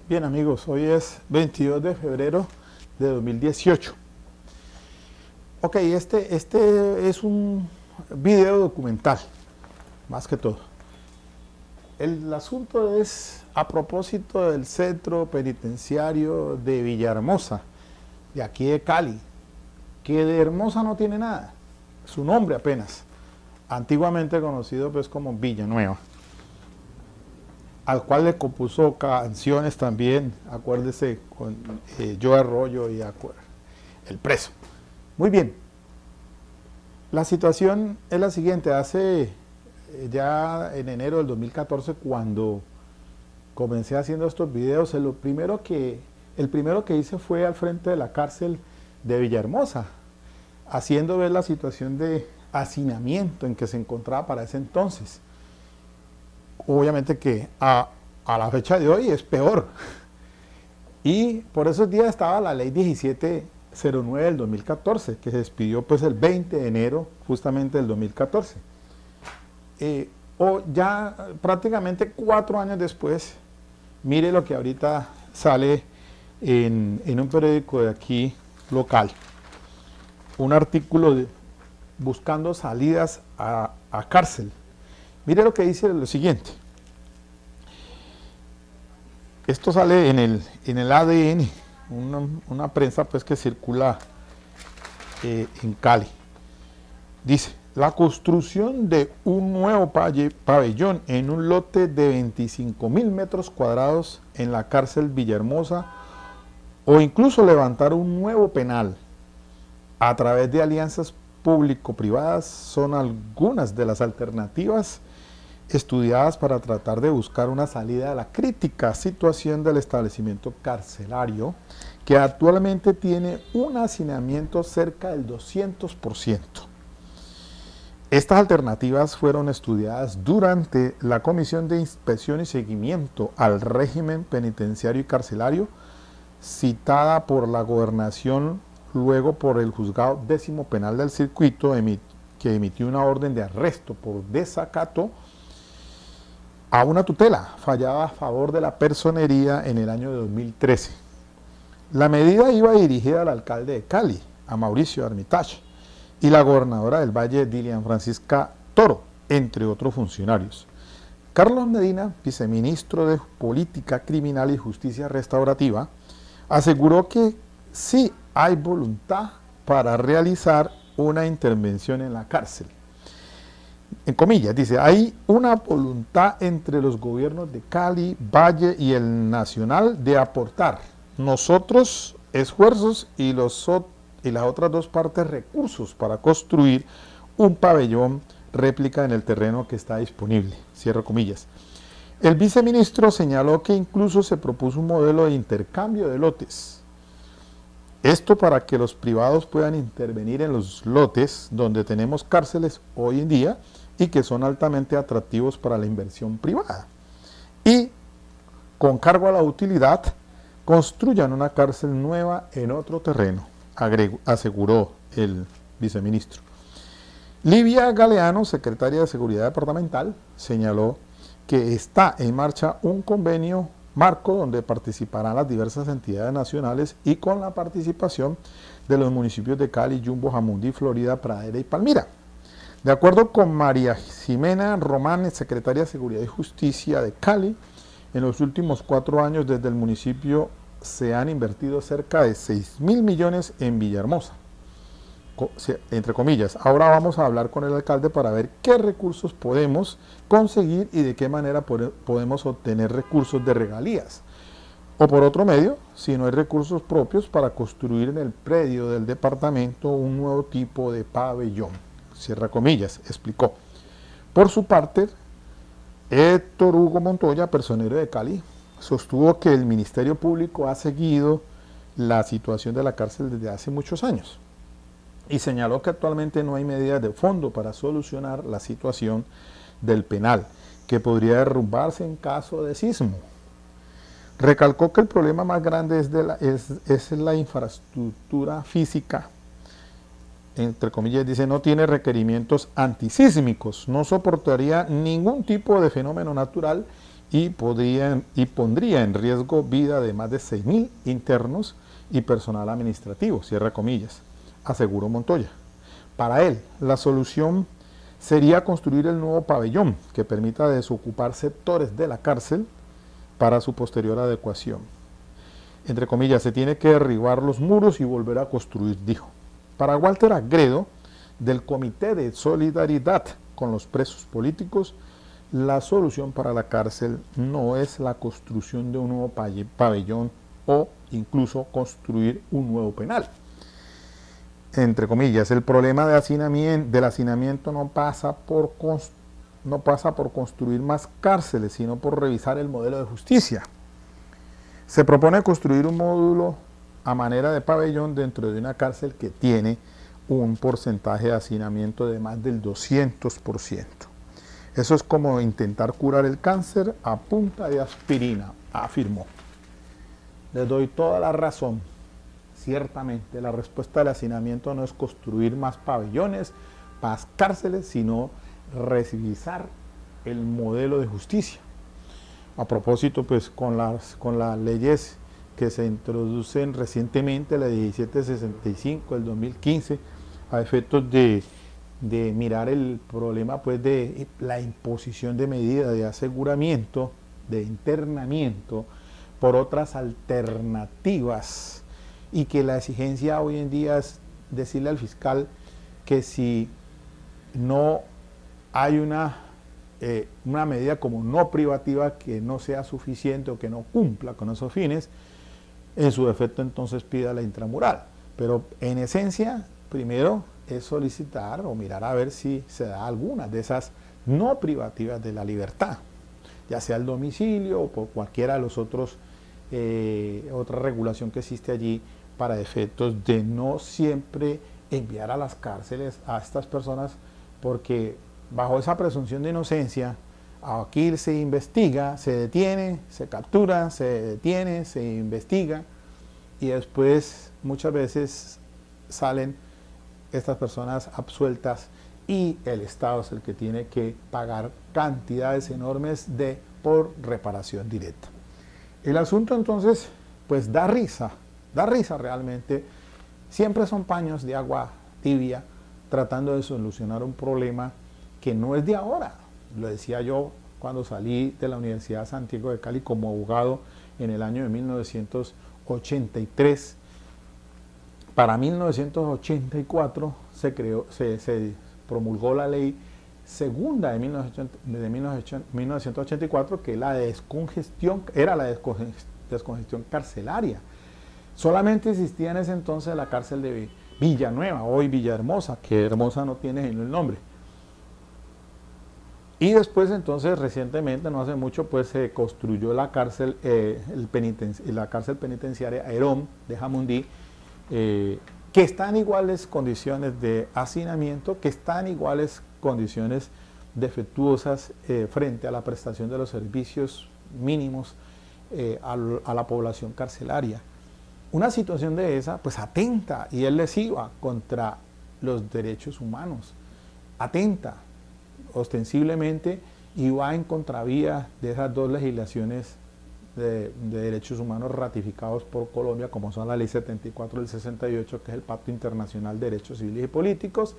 Bien amigos, hoy es 22 de febrero de 2018. Ok, este es un video documental, más que todo. El asunto es a propósito del centro penitenciario de Villahermosa, de aquí de Cali, que de hermosa no tiene nada, su nombre apenas, antiguamente conocido pues como Villanueva, al cual le compuso canciones también, acuérdese, con Joe Arroyo y El Preso. Muy bien, la situación es la siguiente. Hace ya en enero del 2014, cuando comencé haciendo estos videos, el primero que hice fue al frente de la cárcel de Villahermosa, haciendo ver la situación de hacinamiento en que se encontraba para ese entonces. Obviamente que a la fecha de hoy es peor. Y por esos días estaba la ley 1709 del 2014, que se expidió pues el 20 de enero justamente del 2014. O ya prácticamente 4 años después, mire lo que ahorita sale en un periódico de aquí local. Un artículo buscando salidas a cárcel. Mire lo que dice lo siguiente. Esto sale en el ADN, una prensa pues que circula en Cali. Dice, la construcción de un nuevo pabellón en un lote de 25.000 metros cuadrados en la cárcel Villahermosa, o incluso levantar un nuevo penal a través de alianzas público-privadas, son algunas de las alternativas estudiadas para tratar de buscar una salida a la crítica situación del establecimiento carcelario, que actualmente tiene un hacinamiento cerca del 200%. Estas alternativas fueron estudiadas durante la Comisión de Inspección y Seguimiento al Régimen Penitenciario y Carcelario, citada por la Gobernación, luego por el Juzgado 10º Penal del Circuito, que emitió una orden de arresto por desacato a una tutela fallada a favor de la personería en el año de 2013. La medida iba dirigida al alcalde de Cali, a Mauricio Armitage, y la gobernadora del Valle, Dilian Francisca Toro, entre otros funcionarios. Carlos Medina, viceministro de Política Criminal y Justicia Restaurativa, aseguró que sí hay voluntad para realizar una intervención en la cárcel. En comillas, dice, hay una voluntad entre los gobiernos de Cali, Valle y el Nacional de aportar nosotros esfuerzos y las otras dos partes recursos para construir un pabellón réplica en el terreno que está disponible, cierro comillas. El viceministro señaló que incluso se propuso un modelo de intercambio de lotes. Esto para que los privados puedan intervenir en los lotes donde tenemos cárceles hoy en día y que son altamente atractivos para la inversión privada. Y, con cargo a la utilidad, construyan una cárcel nueva en otro terreno, aseguró el viceministro. Livia Galeano, secretaria de Seguridad Departamental, señaló que está en marcha un convenio marco donde participarán las diversas entidades nacionales y con la participación de los municipios de Cali, Jumbo, Jamundí, Florida, Pradera y Palmira. De acuerdo con María Jimena Román, secretaria de Seguridad y Justicia de Cali, en los últimos 4 años desde el municipio se han invertido cerca de 6.000 millones en Villahermosa, entre comillas. Ahora vamos a hablar con el alcalde para ver qué recursos podemos conseguir y de qué manera podemos obtener recursos de regalías. O por otro medio, si no hay recursos propios, para construir en el predio del departamento un nuevo tipo de pabellón. Cierra comillas, explicó. Por su parte, Héctor Hugo Montoya, personero de Cali, sostuvo que el Ministerio Público ha seguido la situación de la cárcel desde hace muchos años y señaló que actualmente no hay medidas de fondo para solucionar la situación del penal, que podría derrumbarse en caso de sismo. Recalcó que el problema más grande es la infraestructura física, entre comillas, dice, no tiene requerimientos antisísmicos, no soportaría ningún tipo de fenómeno natural y pondría en riesgo vida de más de 6.000 internos y personal administrativo, cierra comillas, aseguró Montoya. Para él, la solución sería construir el nuevo pabellón que permita desocupar sectores de la cárcel para su posterior adecuación. Entre comillas, se tiene que derribar los muros y volver a construir, dijo. Para Walter Agredo, del Comité de Solidaridad con los Presos Políticos, la solución para la cárcel no es la construcción de un nuevo pabellón o incluso construir un nuevo penal. Entre comillas, el problema del hacinamiento no pasa por construir más cárceles, sino por revisar el modelo de justicia. Se propone construir un módulo a manera de pabellón dentro de una cárcel que tiene un porcentaje de hacinamiento de más del 200%. Eso es como intentar curar el cáncer a punta de aspirina, afirmó. Les doy toda la razón. Ciertamente, la respuesta del hacinamiento no es construir más pabellones, más cárceles, sino revisar el modelo de justicia. A propósito, pues con las leyes que se introducen recientemente, la 1765 del 2015, a efectos de mirar el problema pues de la imposición de medidas de aseguramiento, de internamiento, por otras alternativas, y que la exigencia hoy en día es decirle al fiscal que si no hay una medida como no privativa que no sea suficiente o que no cumpla con esos fines, en su defecto entonces pida la intramural. Pero en esencia, primero es solicitar o mirar a ver si se da alguna de esas no privativas de la libertad, ya sea el domicilio o por cualquiera de los otros, otra regulación que existe allí para efectos de no siempre enviar a las cárceles a estas personas, porque bajo esa presunción de inocencia, aquí se investiga, se detiene, se captura, se detiene, se investiga, y después muchas veces salen estas personas absueltas y el Estado es el que tiene que pagar cantidades enormes por reparación directa. El asunto entonces pues da risa realmente. Siempre son paños de agua tibia tratando de solucionar un problema que no es de ahora. Lo decía yo cuando salí de la Universidad de Santiago de Cali como abogado en el año de 1983. Para 1984 se promulgó la ley segunda de 1984, que era la descongestión carcelaria. Solamente existía en ese entonces la cárcel de Villanueva, hoy Villahermosa, que Hermosa no tiene el nombre. Y después entonces recientemente, no hace mucho, pues se construyó la cárcel, la cárcel penitenciaria Herón de Jamundí, que está en iguales condiciones de hacinamiento, que está en iguales condiciones defectuosas frente a la prestación de los servicios mínimos a la población carcelaria. Una situación de esa pues atenta y es lesiva contra los derechos humanos, atenta ostensiblemente y va en contravía de esas dos legislaciones de derechos humanos ratificados por Colombia, como son la ley 74 del 68, que es el Pacto Internacional de Derechos Civiles y Políticos,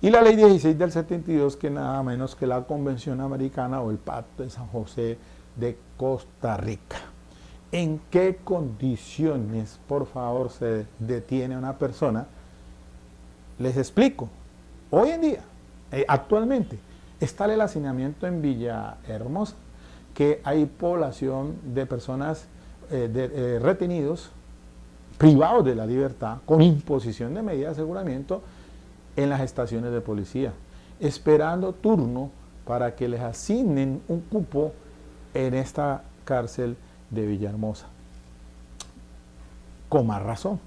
y la ley 16 del 72, que nada menos que la Convención Americana o el Pacto de San José de Costa Rica. ¿En qué condiciones, por favor, se detiene a una persona? Les explico. Hoy en día, actualmente, está el hacinamiento en Villahermosa, que hay población de personas retenidos, privados de la libertad, con imposición de medidas de aseguramiento en las estaciones de policía, esperando turno para que les asignen un cupo en esta cárcel de Villahermosa. Con más razón,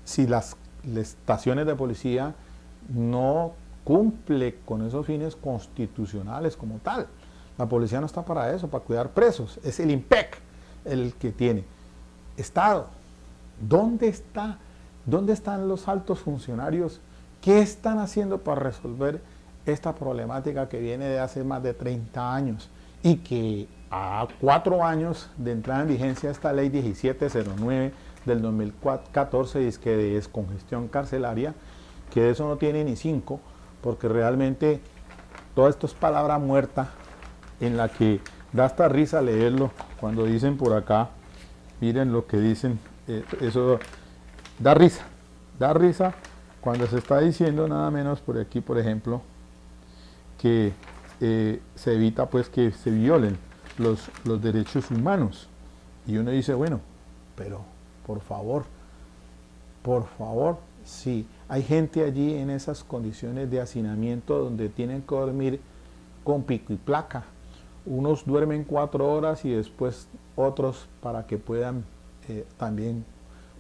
si las estaciones de policía no cumplen con esos fines constitucionales como tal. La policía no está para eso, para cuidar presos. Es el IMPEC el que tiene. Estado, ¿dónde están los altos funcionarios? ¿Qué están haciendo para resolver esta problemática que viene de hace más de 30 años y que a 4 años de entrada en vigencia esta ley 1709 del 2014 dice que de descongestión carcelaria, que de eso no tiene ni 5, porque realmente todo esto es palabra muerta en la que da hasta risa leerlo cuando dicen por acá, miren lo que dicen, eso da risa cuando se está diciendo nada menos por aquí, por ejemplo, que se evita pues que se violen los derechos humanos. Y uno dice, bueno, pero por favor, sí, hay gente allí en esas condiciones de hacinamiento donde tienen que dormir con pico y placa. Unos duermen 4 horas y después otros para que puedan también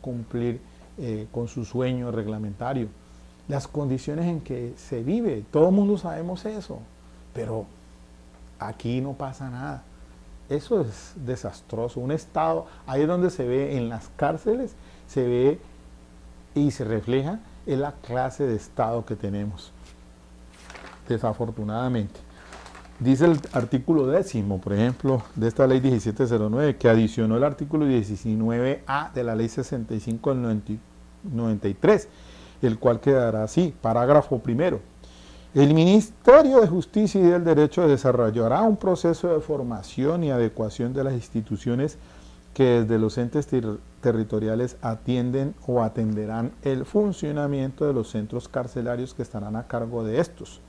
cumplir con su sueño reglamentario. Las condiciones en que se vive, todo el mundo sabemos eso, pero aquí no pasa nada. Eso es desastroso. Un Estado, ahí es donde se ve en las cárceles, se ve y se refleja en la clase de Estado que tenemos, desafortunadamente. Dice el artículo 10, por ejemplo, de esta ley 1709, que adicionó el artículo 19A de la ley 65 del 93, el cual quedará así, parágrafo primero. El Ministerio de Justicia y del Derecho desarrollará un proceso de formación y adecuación de las instituciones que desde los entes territoriales atienden o atenderán el funcionamiento de los centros carcelarios que estarán a cargo de estos,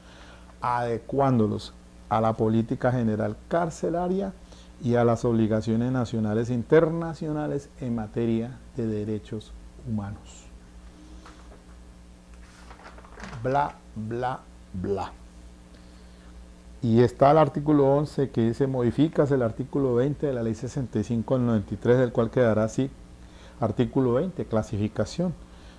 adecuándolos a la política general carcelaria y a las obligaciones nacionales e internacionales en materia de derechos humanos. Bla, bla, bla. Y está el artículo 11 que dice, modificas el artículo 20 de la ley 65 del 93, del cual quedará así, artículo 20, clasificación.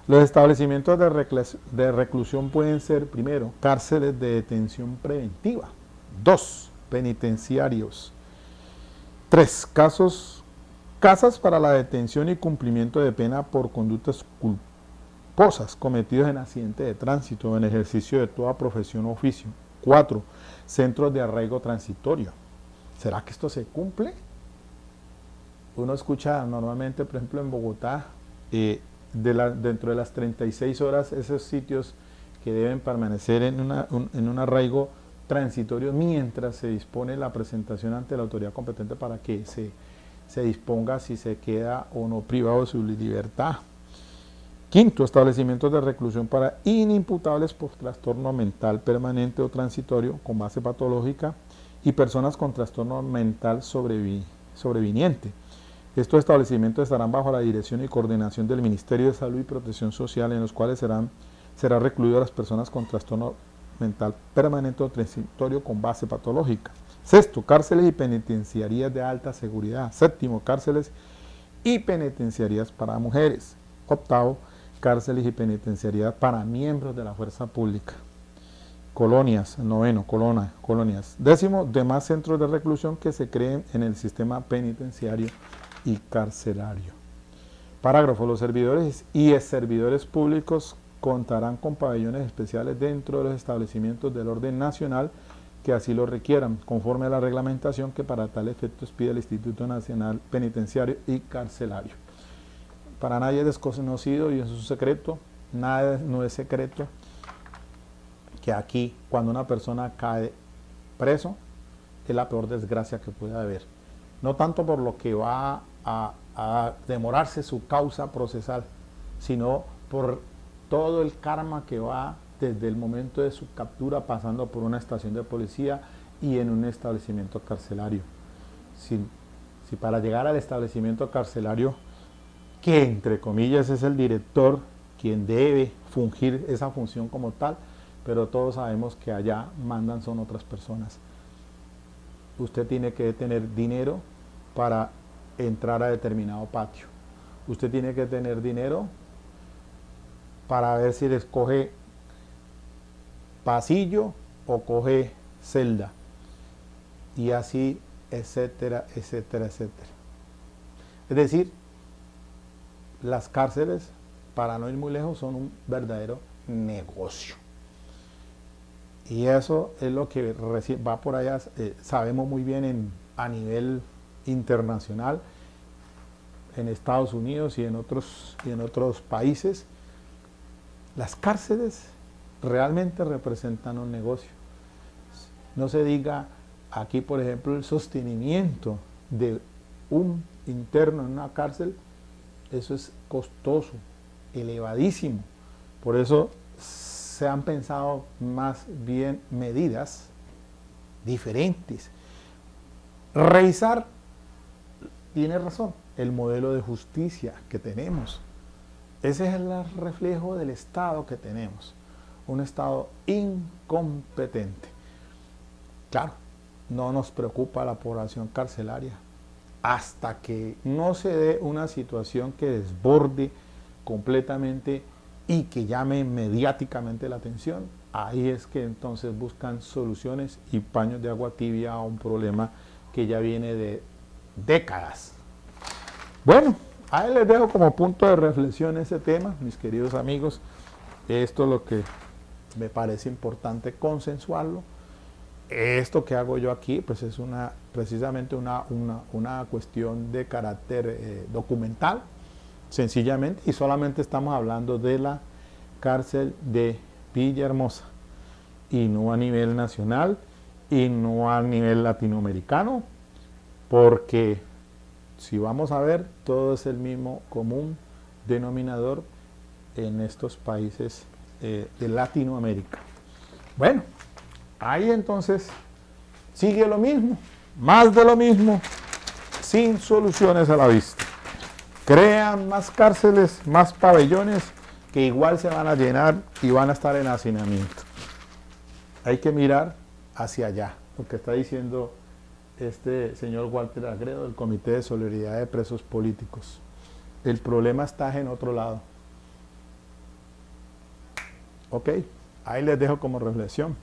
Los establecimientos de reclusión pueden ser, primero, cárceles de detención preventiva. 2, penitenciarios. 3, casas para la detención y cumplimiento de pena por conductas culposas cometidas en accidente de tránsito o en ejercicio de toda profesión o oficio. 4, centros de arraigo transitorio. ¿Será que esto se cumple? Uno escucha normalmente, por ejemplo, en Bogotá, dentro de las 36 horas, esos sitios que deben permanecer en un arraigo transitorio mientras se dispone la presentación ante la autoridad competente para que se disponga si se queda o no privado de su libertad. 5, establecimientos de reclusión para inimputables por trastorno mental permanente o transitorio con base patológica y personas con trastorno mental sobreviniente. Estos establecimientos estarán bajo la dirección y coordinación del Ministerio de Salud y Protección Social, en los cuales será recluido a las personas con trastorno mental permanente o transitorio con base patológica. 6, cárceles y penitenciarías de alta seguridad. 7, cárceles y penitenciarías para mujeres. 8, cárceles y penitenciarías para miembros de la fuerza pública. Colonias. 9, colonias. 10, demás centros de reclusión que se creen en el sistema penitenciario y carcelario. Parágrafo. Los servidores y exservidores públicos contarán con pabellones especiales dentro de los establecimientos del orden nacional que así lo requieran, conforme a la reglamentación que para tal efecto pide el Instituto Nacional Penitenciario y Carcelario. Para nadie es desconocido y es un secreto, no es secreto, que aquí cuando una persona cae preso es la peor desgracia que puede haber. No tanto por lo que va a demorarse su causa procesal, sino por todo el karma que va desde el momento de su captura pasando por una estación de policía y en un establecimiento carcelario. Si para llegar al establecimiento carcelario, que entre comillas es el director quien debe fungir esa función como tal, pero todos sabemos que allá mandan son otras personas. Usted tiene que tener dinero para entrar a determinado patio. Usted tiene que tener dinero para ver si les coge pasillo o coge celda. Y así, etcétera, etcétera, etcétera. Es decir, las cárceles, para no ir muy lejos, son un verdadero negocio. Y eso es lo que va por allá, sabemos muy bien a nivel internacional, en Estados Unidos y en otros países. Las cárceles realmente representan un negocio. No se diga aquí, por ejemplo, el sostenimiento de un interno en una cárcel, eso es costoso, elevadísimo. Por eso se han pensado más bien medidas diferentes. Revisar, tiene razón, el modelo de justicia que tenemos. Ese es el reflejo del Estado que tenemos. Un Estado incompetente. Claro, no nos preocupa la población carcelaria hasta que no se dé una situación que desborde completamente y que llame mediáticamente la atención. Ahí es que entonces buscan soluciones y paños de agua tibia a un problema que ya viene de décadas. Bueno, ahí les dejo como punto de reflexión ese tema, mis queridos amigos. Esto es lo que me parece importante consensuarlo. Esto que hago yo aquí, pues es precisamente una cuestión de carácter documental, sencillamente, y solamente estamos hablando de la cárcel de Villahermosa, y no a nivel nacional, y no a nivel latinoamericano, porque si vamos a ver, todo es el mismo común denominador en estos países de Latinoamérica. Bueno, ahí entonces sigue lo mismo, más de lo mismo, sin soluciones a la vista. Crean más cárceles, más pabellones, que igual se van a llenar y van a estar en hacinamiento. Hay que mirar hacia allá, lo que está diciendo este señor Walter Agredo del Comité de Solidaridad de Presos Políticos. El problema está en otro lado. Ok, ahí les dejo como reflexión.